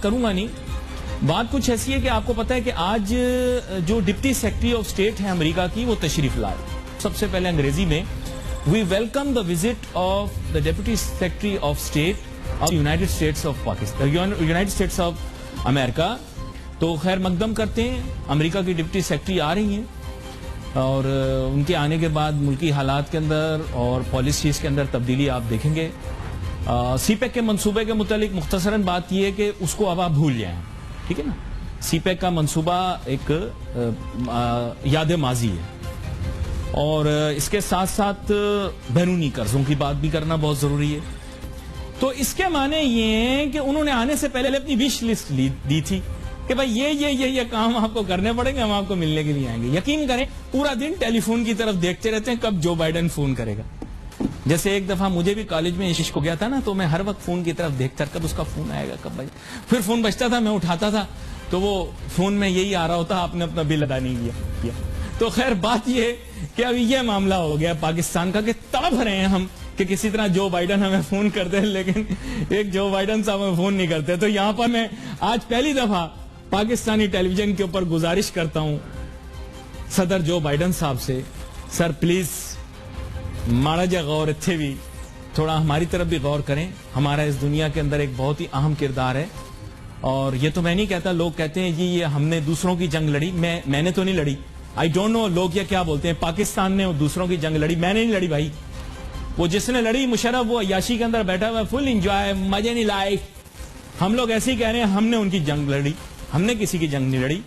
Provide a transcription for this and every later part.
کروں گا نہیں. بات کچھ ایسی ہے کہ آپ کو پتا ہے کہ آج جو ڈپٹی سیکرٹری آف اسٹیٹ ہے امریکہ کی وہ تشریف لائے. سب سے پہلے انگریزی میں we welcome the visit of the deputy secretary of state of United States of Pakistan United States of America. تو خیر مقدم کرتے ہیں. امریکہ کی ڈپٹی سیکرٹری آ رہی ہیں اور ان کے آنے کے بعد ملکی حالات کے اندر اور پالیسیز کے اندر تبدیلی آپ دیکھیں گے. سی پیک کے منصوبے کے متعلق مختصراً بات یہ ہے کہ اس کو اب آپ بھول جائیں. ٹھیک ہے نا. سی پیک کا منصوبہ ایک یاد ماضی ہے اور اس کے ساتھ ساتھ بیرونی قرضوں کی بات بھی کرنا بہت ضروری ہے. تو اس کے معنی یہ ہیں کہ انہوں نے آنے سے پہلے اپنی وش لسٹ دی تھی کہ بھائی یہ کام آپ کو کرنے پڑیں گے, ہم آپ کو ملنے کے لیے آئیں گے. یقین کریں پورا دن ٹیلی فون کی طرف دیکھتے رہتے ہیں کب جو بائیڈن فون کرے گا. جیسے ایک دفعہ مجھے بھی کالج میں عشق ہو گیا تھا نا, تو میں ہر وقت فون کی طرف دیکھتا کب اس کا فون آئے گا, کب بھائی. پھر فون بجتا تھا, میں اٹھاتا تھا تو وہ فون میں یہی آ رہا ہوتا آپ نے اپنا بل ادا نہیں کیا. تو خیر بات یہ کہ ابھی یہ معاملہ ہو گیا پاکستان کا کہ تڑپ رہے ہیں ہم کہ کسی طرح جو بائیڈن ہمیں فون کرتے ہیں, لیکن ایک جو بائیڈن صاحب ہمیں فون نہیں کرتے. تو یہاں پر میں آج پہلی دفعہ پاکستانی ٹیلی ویژن کے اوپر گزارش کرتا ہوں صدر جو بائیڈن صاحب سے, سر پلیز ماڑا جا غور اتھے بھی تھوڑا ہماری طرف بھی غور کریں. ہمارا اس دنیا کے اندر ایک بہت ہی اہم کردار ہے اور یہ تو میں نہیں کہتا, لوگ کہتے ہیں جی یہ ہم نے دوسروں کی جنگ لڑی. میں نے تو نہیں لڑی. آئی ڈونٹ نو لوگ یہ کیا بولتے ہیں, پاکستان نے دوسروں کی جنگ لڑی. میں نے نہیں لڑی بھائی. وہ جس نے لڑی مشرف وہ عیاشی کے اندر بیٹھا ہوا فل انجوائے, مزے نہیں لائف. ہم لوگ ایسے ہی کہہ رہے ہیں ہم نے ان کی جنگ لڑی, ہم نے کسی کی جنگ نہیں لڑی.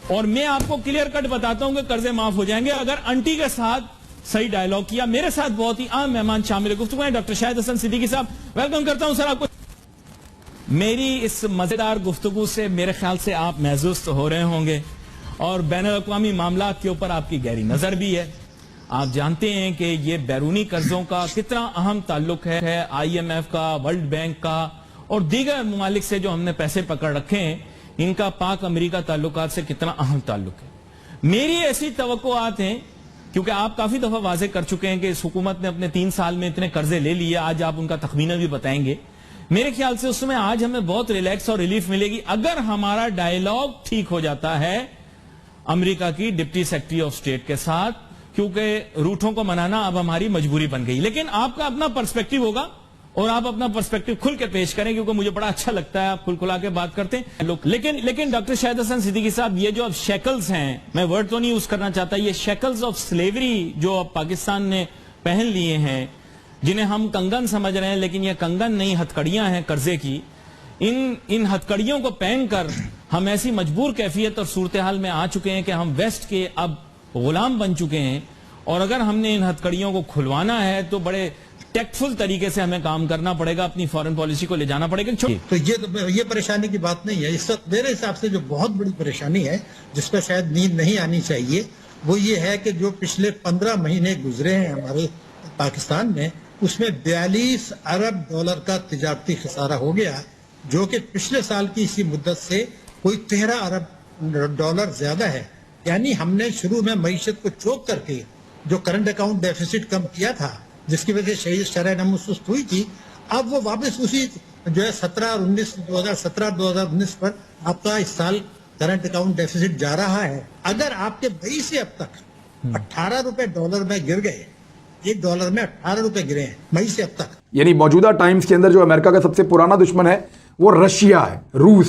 اور میں آپ کو کلیئر کٹ بتاتا ہوں کہ قرضے معاف ہو جائیں گے اگر انٹی کے ساتھ صحیح ڈائلوگ کیا. میرے ساتھ بہت ہی عام مہمان شامل گفتگو ہیں ڈاکٹر شاہد حسن صدیقی صاحب. ویلکم کرتا ہوں سر آپ کو. میری اس مزیدار گفتگو سے میرے خیال سے آپ محظوظ تو ہو رہے ہوں گے اور بین الاقوامی معاملات کے اوپر آپ کی گہری نظر بھی ہے. آپ جانتے ہیں کہ یہ بیرونی قرضوں کا کتنا اہم تعلق ہے آئی ایم ایف کا, ورلڈ بینک کا اور دیگر ممالک سے جو ہم نے پیسے پکڑ رکھے ہیں, ان کا پاک امریکہ تعلقات سے کتنا اہم تعلق ہے. میری ایسی توقعات ہیں کیونکہ آپ کافی دفعہ واضح کر چکے ہیں کہ اس حکومت نے اپنے 3 سال میں اتنے قرضے لے لیے. آج آپ ان کا تخمینہ بھی بتائیں گے. میرے خیال سے اس میں آج ہمیں بہت ریلیکس اور ریلیف ملے گی اگر ہمارا ڈائیلاگ ٹھیک ہو جاتا ہے امریکہ کی ڈپٹی سیکرٹری آف اسٹیٹ کے ساتھ, کیونکہ روٹوں کو منانا اب ہماری مجبوری بن گئی. لیکن آپ کا اپنا پرسپیکٹو ہوگا اور آپ اپنا پرسپیکٹو کھل کے پیش کریں کیونکہ مجھے بڑا اچھا لگتا ہے آپ کھل کھلا کے بات کرتے ہیں. لیکن ڈاکٹر شاہد حسن صدیقی صاحب, یہ جو اب شیکلز ہیں, میں ورڈ تو نہیں یوز کرنا چاہتا, یہ شیکلز آف سلیوری جو اب پاکستان نے پہن لیے ہیں, جنہیں ہم کنگن سمجھ رہے ہیں لیکن یہ کنگن نہیں ہتھکڑیاں ہیں قرضے کی. ان ہتھکڑیوں کو پہن کر ہم ایسی مجبور کیفیت اور صورتحال میں آ چکے ہیں کہ ہم ویسٹ کے اب غلام بن چکے ہیں اور اگر ہم نے ان ہتھکڑیوں کو کھلوانا ہے تو بڑے ٹیکٹفل طریقے سے ہمیں کام کرنا پڑے گا, اپنی فارن پالیسی کو لے جانا پڑے گا. تو یہ پریشانی کی بات نہیں ہے. اس وقت میرے حساب سے جو بہت بڑی پریشانی ہے جس پہ شاید نیند نہیں آنی چاہیے وہ یہ ہے کہ جو پچھلے 15 مہینے گزرے ہیں ہمارے پاکستان میں, اس میں 42 ارب ڈالر کا تجارتی خسارہ ہو گیا, جو کہ پچھلے سال کی اسی مدت سے کوئی 13 ارب ڈالر زیادہ ہے. یعنی ہم نے شروع میں معیشت کو چوک کر کے جو کرنٹ اکاؤنٹ ڈیفیسٹ کم کیا تھا جس کی وجہ سے شرح نمو سست ہوئی تھی, اب وہ واپس اسی جو ہے 2017-2019 پر آپ کا اس سال کرنٹ اکاؤنٹ ڈیفیسٹ جا رہا ہے. اگر آپ کے مئی سے اب تک 18 روپے ڈالر میں گر گئے, ایک ڈالر میں 18 روپے گرے ہیں مئی سے اب تک. یعنی موجودہ ٹائمز کے اندر جو امریکہ کا سب سے پرانا دشمن ہے وہ رشیا ہے, روس,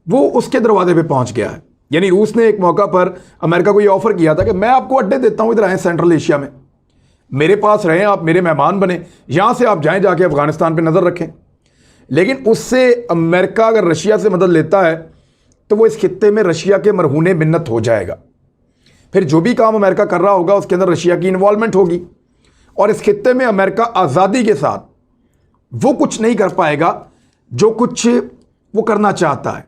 وہ اس کے دروازے پہ پہنچ گیا ہے. یعنی روس نے ایک موقع پر امریکہ کو یہ آفر کیا تھا کہ میں آپ کو اڈے دیتا ہوں, ادھر آئیں سینٹرل ایشیا میں, میرے پاس رہیں, آپ میرے مہمان بنیں, یہاں سے آپ جائیں جا کے افغانستان پہ نظر رکھیں. لیکن اس سے امریکہ اگر رشیا سے مدد لیتا ہے تو وہ اس خطے میں رشیا کے مرہون منت ہو جائے گا. پھر جو بھی کام امریکہ کر رہا ہوگا اس کے اندر رشیا کی انوالومنٹ ہوگی اور اس خطے میں امریکہ آزادی کے ساتھ وہ کچھ نہیں کر پائے گا جو کچھ وہ کرنا چاہتا ہے.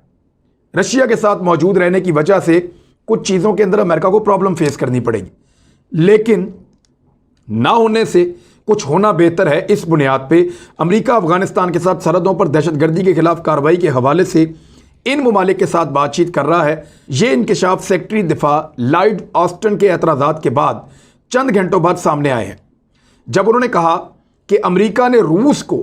رشیا کے ساتھ موجود رہنے کی وجہ سے کچھ چیزوں کے اندر امریکہ کو پرابلم فیس کرنی پڑے گی, لیکن نہ ہونے سے کچھ ہونا بہتر ہے. اس بنیاد پہ امریکہ افغانستان کے ساتھ سرحدوں پر دہشت گردی کے خلاف کارروائی کے حوالے سے ان ممالک کے ساتھ بات چیت کر رہا ہے. یہ انکشاف سیکرٹری دفاع لائیڈ آسٹن کے اعتراضات کے بعد چند گھنٹوں بعد سامنے آئے ہیں, جب انہوں نے کہا کہ امریکہ نے روس کو